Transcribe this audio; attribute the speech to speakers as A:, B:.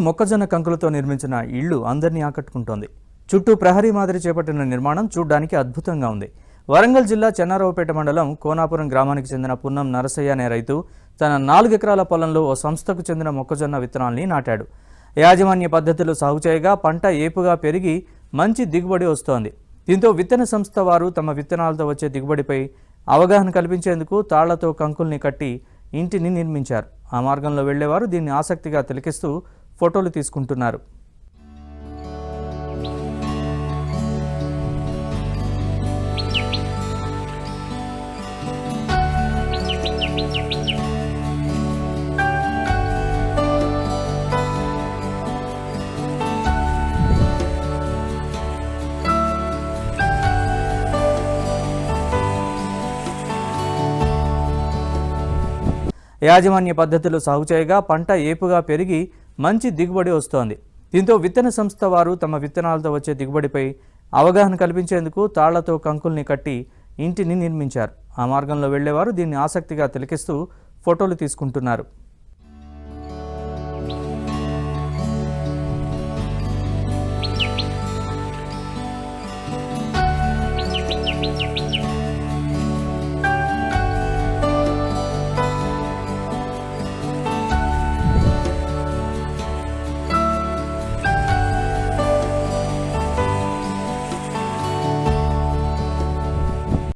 A: మొక్కజొన్న కంకులతో నిర్మించిన ఇళ్లు అందరినీ ఆకట్టుకుంటోంది. చుట్టూ ప్రహరీ మాదిరి చేపట్టిన నిర్మాణం చూడ్డానికి అద్భుతంగా ఉంది. వరంగల్ జిల్లా చెన్నారావుపేట మండలం కోనాపురం గ్రామానికి చెందిన పున్నం నరసయ్య అనే రైతు తన 4 ఎకరాల పొలంలో ఓ సంస్థకు చెందిన మొక్కజొన్న విత్తనాల్ని నాటాడు. యాజమాన్య పద్ధతిలో సాగు చేయగా పంట ఏపుగా పెరిగి మంచి దిగుబడి వస్తోంది. దీంతో విత్తన సంస్థ వారు తమ విత్తనాలతో వచ్చే దిగుబడిపై అవగాహన కల్పించేందుకు తాళ్లతో కంకుల్ని కట్టి ఇంటిని నిర్మించారు. ఆ మార్గంలో వెళ్లేవారు దీన్ని ఆసక్తిగా తిలకిస్తూ ఫోటోలు తీసుకుంటున్నారు. యాజమాన్య పద్ధతిలో సాగు చేయగా పంట ఏపుగా పెరిగి మంచి దిగుబడి వస్తోంది. దీంతో విత్తన సంస్థ వారు తమ విత్తనాలతో వచ్చే దిగుబడిపై అవగాహన కల్పించేందుకు తాళ్లతో కంకుల్ని కట్టి ఇంటిని నిర్మించారు. ఆ మార్గంలో వెళ్లేవారు దీన్ని ఆసక్తిగా తిలకిస్తూ ఫోటోలు తీసుకుంటున్నారు.